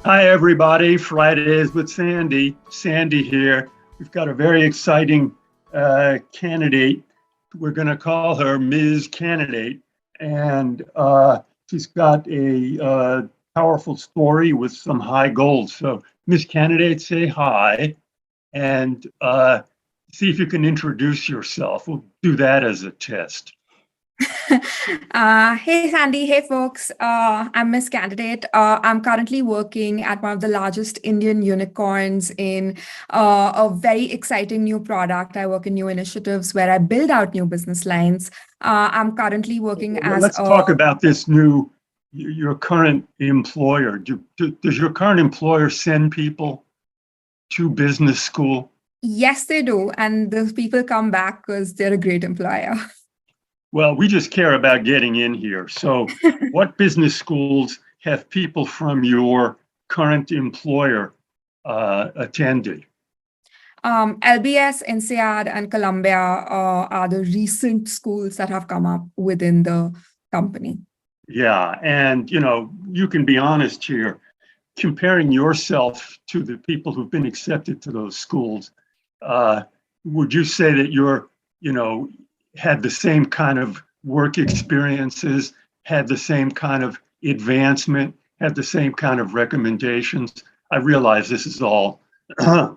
Hi, everybody. Fridays with Sandy. Sandy here. We've got a very exciting candidate. We're going to call her Ms. Candidate. And she's got a powerful story with some high goals. So, Ms. Candidate, say hi and see if you can introduce yourself. We'll do that as a test. Hey, Sandy. Hey, folks. I'm Miss Candidate. I'm currently working at one of the largest Indian unicorns in a very exciting new product. I work in new initiatives where I build out new business lines. I'm currently working as Let's talk about this your current employer. Does your current employer send people to business school? Yes, they do. And those people come back because they're a great employer. Well, we just care about getting in here. So what business schools have people from your current employer attended? LBS, INSEAD, and Columbia are the recent schools that have come up within the company. Yeah, and you can be honest here. Comparing yourself to the people who've been accepted to those schools, would you say that you're, had the same kind of work experiences, had the same kind of advancement, had the same kind of recommendations? I realize this is all a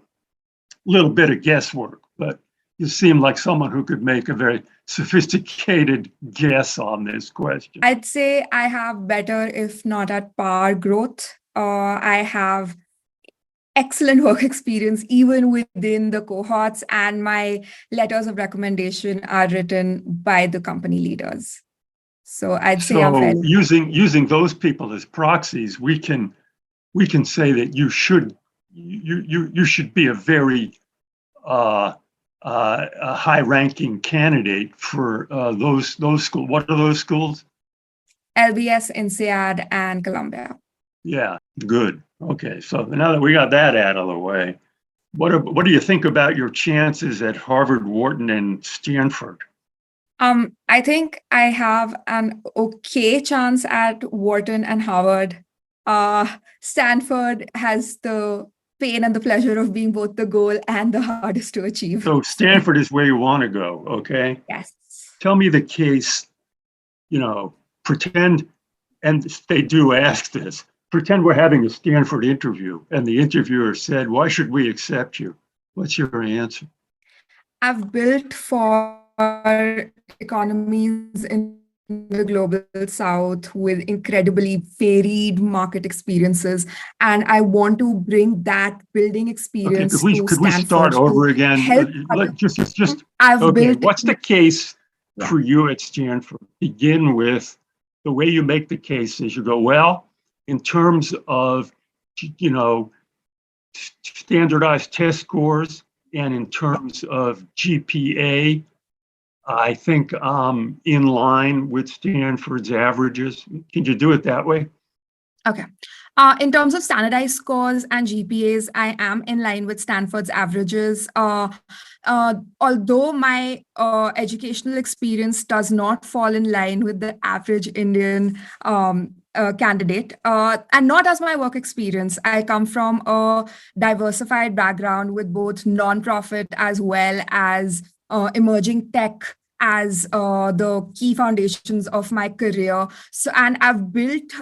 little bit of guesswork, but you seem like someone who could make a very sophisticated guess on this question. I'd say I have better, if not at par, growth. I have excellent work experience even within the cohorts, and my letters of recommendation are written by the company leaders. So I'd say I'm fairly... using those people as proxies, we can say that you should be a very a high-ranking candidate for those schools. What are those schools? LBS, INSEAD, and Columbia. Yeah, good. Okay, so now that we got that out of the way, what do you think about your chances at Harvard, Wharton, and Stanford? I think I have an okay chance at Wharton and Harvard. Stanford has the pain and the pleasure of being both the goal and the hardest to achieve. So Stanford is where you want to go, okay? Yes. Tell me the case, pretend, and they do ask this, pretend we're having a Stanford interview and the interviewer said, "Why should we accept you?" What's your answer? I've built for economies in the global south with incredibly varied market experiences, and I want to bring that building experience to Stanford. Could we start over again? What's the case for you at Stanford? Begin with the way you make the case is you go, well, in terms of, standardized test scores and in terms of GPA, I think I'm in line with Stanford's averages. Can you do it that way? Okay. In terms of standardized scores and GPAs, I am in line with Stanford's averages. Although my educational experience does not fall in line with the average Indian candidate, and not as my work experience. I come from a diversified background with both nonprofit as well as emerging tech as the key foundations of my career. So, and I've built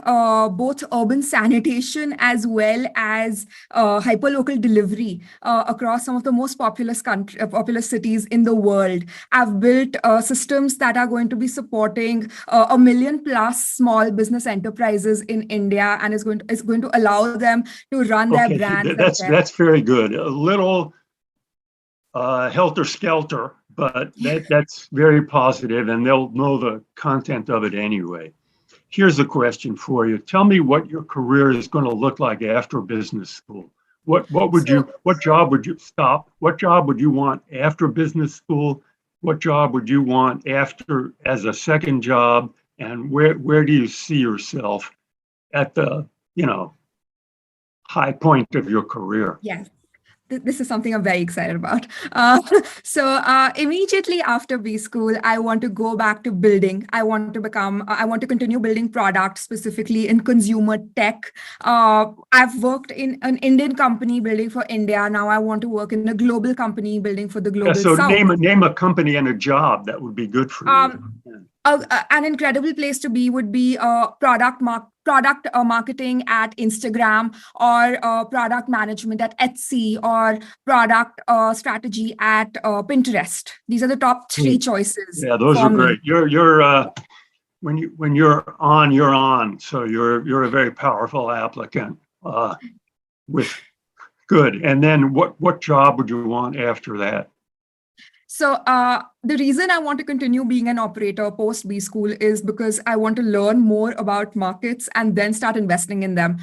both urban sanitation as well as hyperlocal delivery across some of the most populous cities in the world. I've built systems that are going to be supporting 1 million plus small business enterprises in India, and is going to allow them to run their brand. That's very good. A little helter-skelter, but that's very positive, and they'll know the content of it anyway. Here's a question for you. Tell me what your career is going to look like after business school. What job would you want after business school? What job would you want after as a second job? And where do you see yourself at the, high point of your career? Yes. this is something I'm very excited about. So immediately after B school, I want to go back to building. I want to continue building products, specifically in consumer tech. I've worked in an Indian company building for India. Now I want to work in a global company building for the Yeah, global so South. name a company and a job that would be good for you. An incredible place to be would be product marketing at Instagram, or product management at Etsy, or product strategy at Pinterest. These are the top three choices Yeah, those for are me. great. You're when you're on, you're on. So you're a very powerful applicant. With good. And then what job would you want after that? So the reason I want to continue being an operator post B school is because I want to learn more about markets and then start investing in them.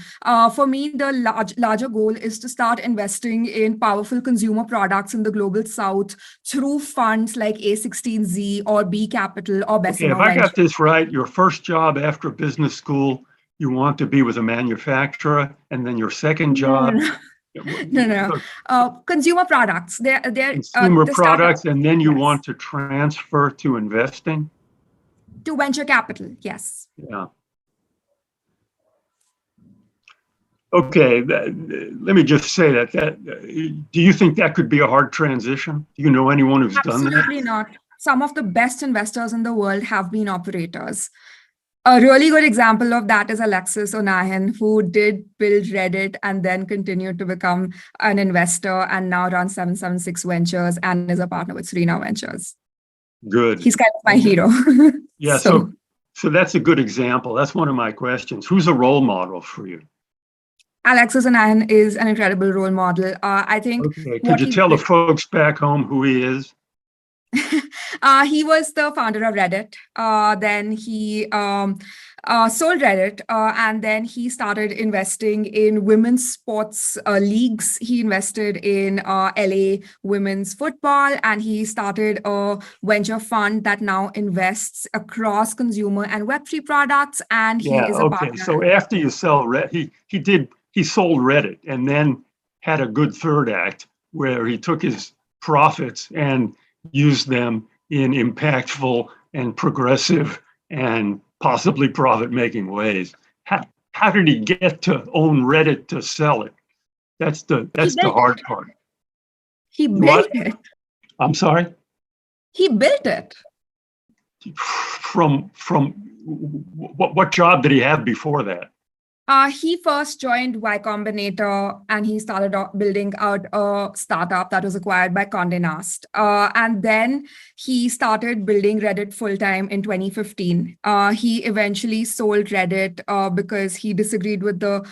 For me, the larger goal is to start investing in powerful consumer products in the global South through funds like A16Z or B Capital or Okay, if Bessemer I got Venture. this right, your first job after business school, you want to be with a manufacturer, and then your second No, no, job, no. No, no, no. Consumer products. They're consumer the startup. products, and then you Yes. want to transfer to investing? To venture capital. Yes. Yeah. Okay, let me just say that do you think that could be a hard transition? Do you know anyone who's done that? Absolutely not. Some of the best investors in the world have been operators. A really good example of that is Alexis Ohanian, who did build Reddit and then continued to become an investor and now runs 776 Ventures and is a partner with Serena Ventures. Good. He's kind of my hero. Yeah, so that's a good example. That's one of my questions. Who's a role model for you? Alexis Ohanian is an incredible role model. I think Okay, could what you he tell the did, folks back home who he is? he was the founder of Reddit. Then he sold Reddit, and then he started investing in women's sports leagues. He invested in LA women's football, and he started a venture fund that now invests across consumer and Web3 products. And he Yeah, is a okay. So partner. after you sell Reddit, he sold Reddit and then had a good third act where he took his profits and used them in impactful and progressive and possibly profit-making ways. How did he get to own Reddit to sell it? That's the He built hard it. part. He What? built it. I'm sorry? He built it. From what job did he have before that? He first joined Y Combinator and he started building out a startup that was acquired by Condé Nast. And then he started building Reddit full time in 2015. He eventually sold Reddit because he disagreed with the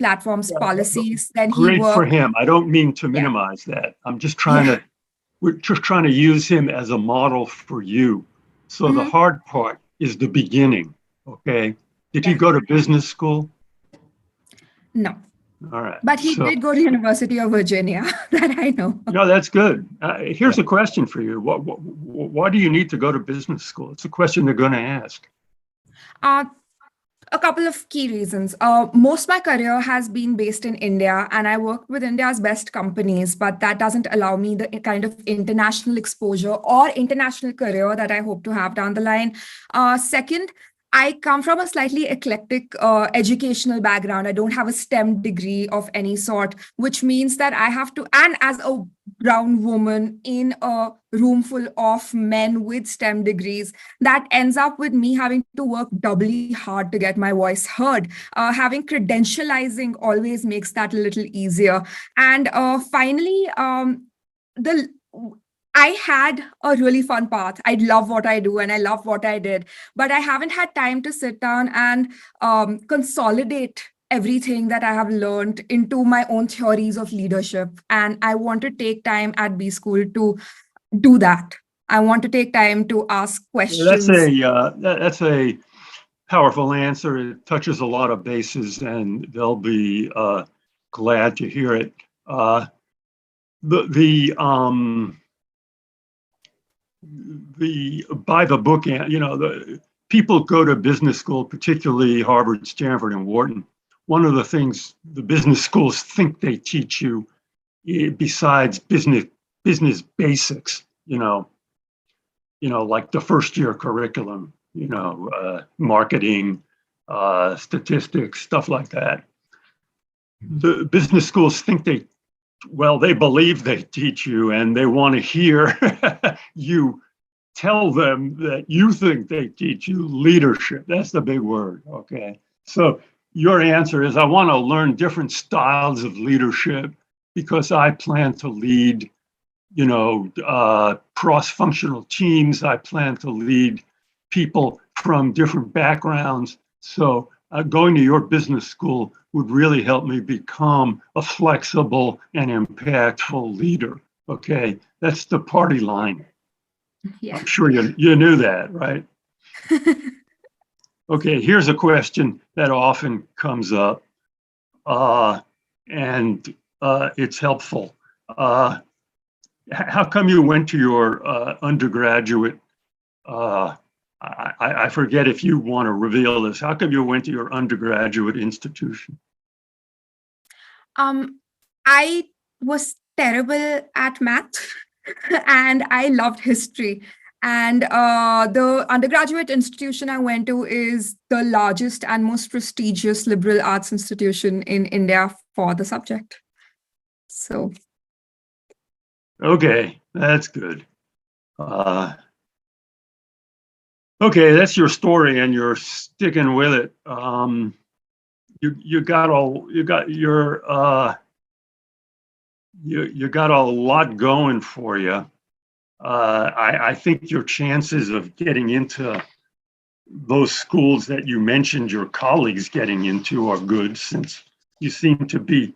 platform's policies. Then he Great for worked. him. I don't mean to Yeah. minimize that. Yeah. We're just trying to use him as a model for you. So the Mhm. hard part is the beginning. Okay. Did he Yeah. go to business school? No. All right. But he So, did go to University of Virginia, that I know. no, that's good. Here's a question for you. Why do you need to go to business school? It's a question they're going to ask. A couple of key reasons. Most of my career has been based in India, and I work with India's best companies, but that doesn't allow me the kind of international exposure or international career that I hope to have down the line. Second, I come from a slightly eclectic educational background. I don't have a STEM degree of any sort, which means that I have to, and as a brown woman in a room full of men with STEM degrees, that ends up with me having to work doubly hard to get my voice heard. Having credentializing always makes that a little easier. And finally, the I had a really fun path. I love what I do and I love what I did, but I haven't had time to sit down and consolidate everything that I have learned into my own theories of leadership. And I want to take time at B School to do that. I want to take time to ask questions. That's a powerful answer. It touches a lot of bases, and they'll be glad to hear it. The by the book, the people go to business school, particularly Harvard, Stanford, and Wharton. One of the things the business schools think they teach you besides business basics, like the first year curriculum, marketing, statistics, stuff like that. The business schools think they believe they teach you, and they want to hear you tell them that you think they teach you leadership. That's the big word, okay? So your answer is, I want to learn different styles of leadership because I plan to lead, cross-functional teams. I plan to lead people from different backgrounds. So going to your business school would really help me become a flexible and impactful leader. Okay, that's the party line. Yeah. I'm sure you knew that, right? Okay, here's a question that often comes up, and it's helpful. How come you went to your undergraduate? I forget if you want to reveal this. How come you went to your undergraduate institution? I was terrible at math and I loved history. And the undergraduate institution I went to is the largest and most prestigious liberal arts institution in India for the subject. So. Okay, that's good. Okay, that's your story, and you're sticking with it. You got a lot going for you. I think your chances of getting into those schools that you mentioned your colleagues getting into are good, since you seem to be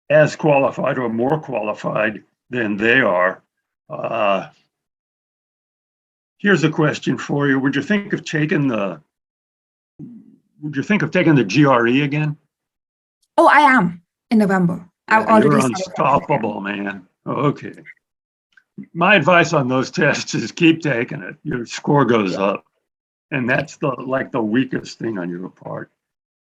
as qualified or more qualified than they are. Here's a question for you. Would you think of taking the GRE again? Oh, I am in November. You're unstoppable, man. Okay. My advice on those tests is keep taking it. Your score goes up. And that's the weakest thing on your part.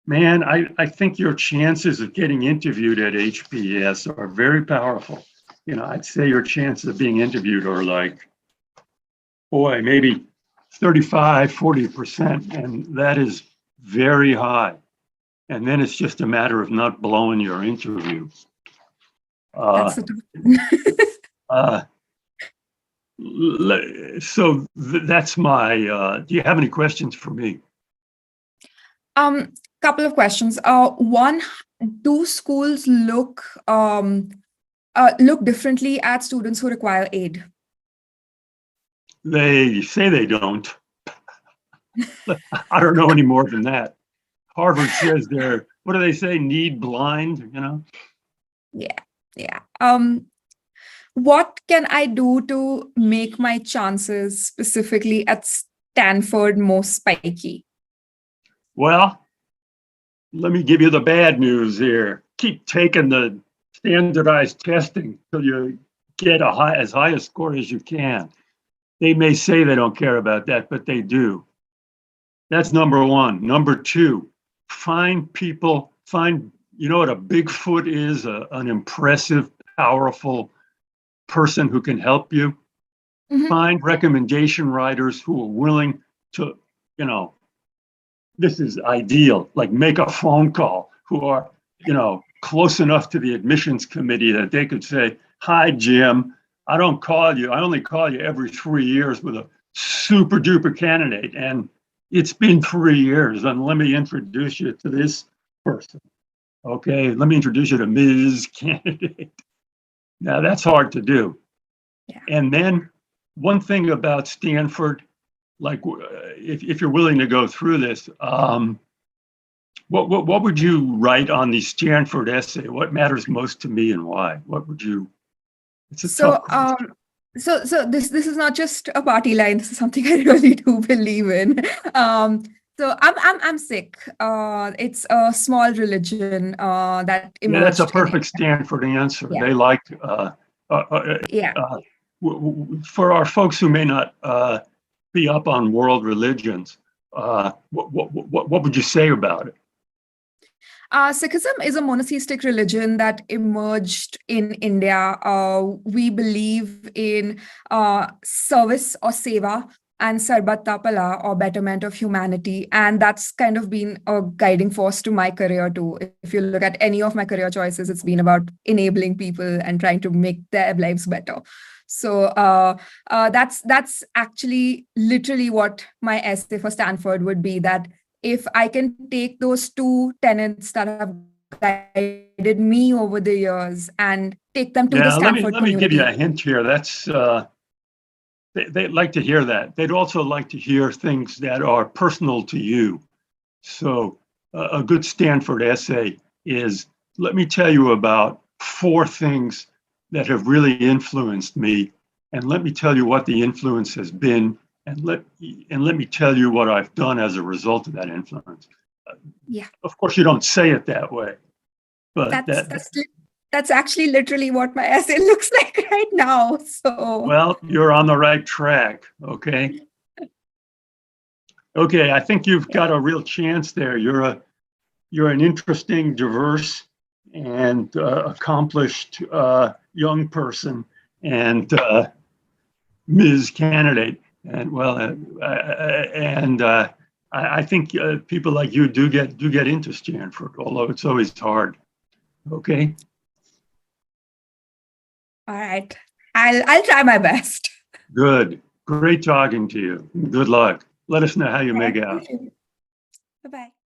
Man, I think your chances of getting interviewed at HBS are very powerful. I'd say your chances of being interviewed are maybe 35, 40%, and that is very high. And then it's just a matter of not blowing your interview. So that's my, do you have any questions for me? Couple of questions. One, do schools look differently at students who require aid? They say they don't. I don't know any more than that. Harvard says they're, what do they say, need blind, Yeah. What can I do to make my chances specifically at Stanford more spiky? Well, let me give you the bad news here. Keep taking the standardized testing till you get as high a score as you can. They may say they don't care about that, but they do. That's number one. Number two, find people, you know what a Bigfoot is? An impressive, powerful person who can help you. Mm-hmm. Find recommendation writers who are willing to, this is ideal, like make a phone call, who are, close enough to the admissions committee that they could say, hi, Jim, I don't call you. I only call you every 3 years with a super duper candidate. And it's been 3 years, and let me introduce you to this person. Okay, let me introduce you to Ms. Candidate. Now that's hard to do. Yeah. And then one thing about Stanford, if you're willing to go through this, what would you write on the Stanford essay? What matters most to me and why? What would you? It's a tough question. So this is not just a party line. This is something I really do believe in. So I'm sick. It's a small religion that emerged. Yeah, that's a perfect Stanford answer. Yeah. They like. For our folks who may not be up on world religions, what would you say about it? Sikhism is a monotheistic religion that emerged in India. We believe in service or seva and sarbat tapala or betterment of humanity. And that's kind of been a guiding force to my career too. If you look at any of my career choices, it's been about enabling people and trying to make their lives better. So that's actually literally what my essay for Stanford would be, that if I can take those two tenets that have guided me over the years and take them to the Yeah, Stanford let me give you a community. hint here. That's they'd like to hear that. They'd also like to hear things that are personal to you. So a good Stanford essay is, let me tell you about 4 things that have really influenced me, and let me tell you what the influence has been, and let me tell you what I've done as a result of that influence. Yeah, Of course, you don't say it that way, but that's that's that's actually literally what my essay looks like right now. So well, you're on the right track. Okay. Okay, I think you've got a real chance there. You're an interesting, diverse, and accomplished young person, and Ms. Candidate. And well, I think people like you do get into Stanford, although it's always hard. Okay, all right, I'll try my best. good, great talking to you. Good luck. Let us know how you make out. Bye bye.